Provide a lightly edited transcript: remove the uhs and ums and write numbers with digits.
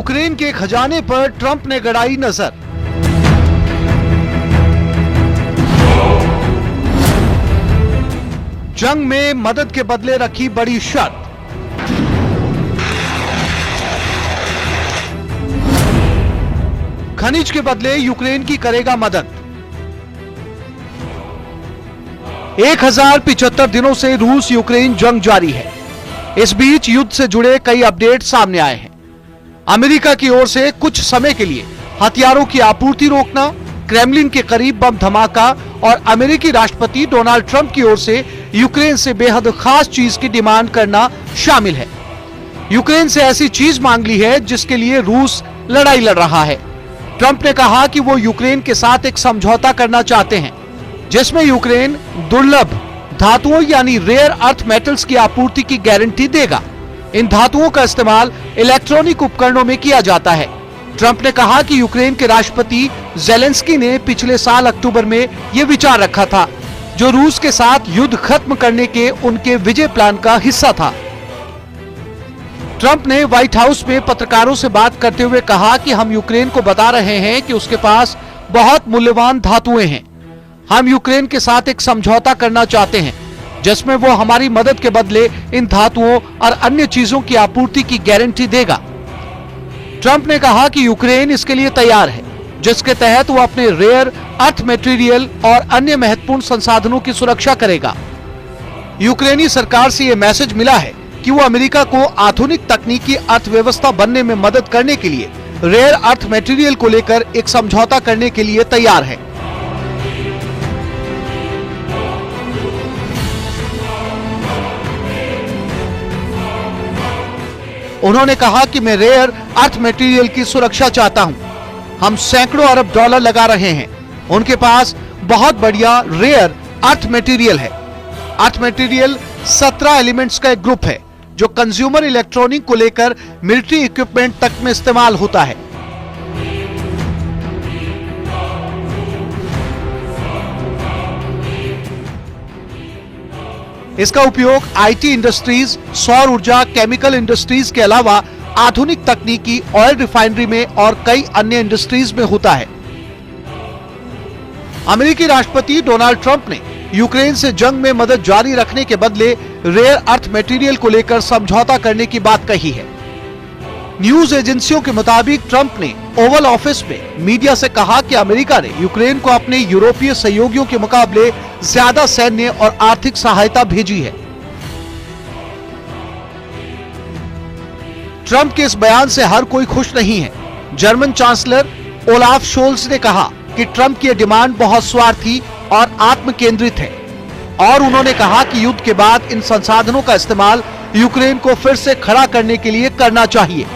Ukraine के खजाने पर ट्रंप ने गड़ाई नजर। जंग में मदद के बदले रखी बड़ी शर्त। खनिज के बदले यूक्रेन की करेगा मदद। 1075 दिनों से रूस यूक्रेन जंग जारी है। इस बीच युद्ध से जुड़े कई अपडेट सामने आए हैं। अमेरिका की ओर से कुछ समय के लिए हथियारों की आपूर्ति रोकना, क्रेमलिन के करीब बम धमाका और अमेरिकी राष्ट्रपति डोनाल्ड ट्रंप की ओर से यूक्रेन से बेहद खास चीज की डिमांड करना शामिल है। यूक्रेन से ऐसी चीज मांग ली है जिसके लिए रूस लड़ाई लड़ रहा है। ट्रंप ने कहा कि वो यूक्रेन के साथ एक समझौता करना चाहते हैं जिसमें यूक्रेन दुर्लभ धातुओं यानी रेयर अर्थ मेटल्स की आपूर्ति की गारंटी देगा। इन धातुओं का इस्तेमाल इलेक्ट्रॉनिक उपकरणों में किया जाता है। ट्रंप ने कहा कि यूक्रेन के राष्ट्रपति ज़ेलेंस्की ने पिछले साल अक्टूबर में यह विचार रखा था, जो रूस के साथ युद्ध खत्म करने के उनके विजय प्लान का हिस्सा था। ट्रंप ने व्हाइट हाउस में पत्रकारों से बात करते हुए कहा कि हम यूक्रेन को बता रहे हैं कि उसके पास बहुत मूल्यवान धातुएं हैं। हम यूक्रेन के साथ एक समझौता करना चाहते हैं जिसमें वो हमारी मदद के बदले इन धातुओं और अन्य चीजों की आपूर्ति की गारंटी देगा। ट्रंप ने कहा कि यूक्रेन इसके लिए तैयार है, जिसके तहत वो अपने रेयर अर्थ मटेरियल और अन्य महत्वपूर्ण संसाधनों की सुरक्षा करेगा। यूक्रेनी सरकार से यह मैसेज मिला है कि वो अमेरिका को आधुनिक तकनीकी अर्थव्यवस्था बनने में मदद करने के लिए रेयर अर्थ मटेरियल को लेकर एक समझौता करने के लिए तैयार है। उन्होंने कहा कि मैं रेयर अर्थ मटेरियल की सुरक्षा चाहता हूं। हम सैकड़ों अरब डॉलर लगा रहे हैं। उनके पास बहुत बढ़िया रेयर अर्थ मटेरियल है। अर्थ मटेरियल 17 एलिमेंट्स का एक ग्रुप है जो कंज्यूमर इलेक्ट्रॉनिक को लेकर मिलिट्री इक्विपमेंट तक में इस्तेमाल होता है। इसका उपयोग आईटी इंडस्ट्रीज, सौर ऊर्जा, केमिकल इंडस्ट्रीज के अलावा आधुनिक तकनीकी ऑयल रिफाइनरी में और कई अन्य इंडस्ट्रीज में होता है। अमेरिकी राष्ट्रपति डोनाल्ड ट्रंप ने यूक्रेन से जंग में मदद जारी रखने के बदले रेयर अर्थ मटेरियल को लेकर समझौता करने की बात कही है। न्यूज एजेंसियों के मुताबिक ट्रंप ने ओवल ऑफिस में मीडिया से कहा कि अमेरिका ने यूक्रेन को अपने यूरोपीय सहयोगियों के मुकाबले ज्यादा सैन्य और आर्थिक सहायता भेजी है। ट्रंप के इस बयान से हर कोई खुश नहीं है। जर्मन चांसलर ओलाफ शोल्स ने कहा कि ट्रंप की डिमांड बहुत स्वार्थी और आत्म केंद्रित है और उन्होंने कहा कि युद्ध के बाद इन संसाधनों का इस्तेमाल यूक्रेन को फिर से खड़ा करने के लिए करना चाहिए।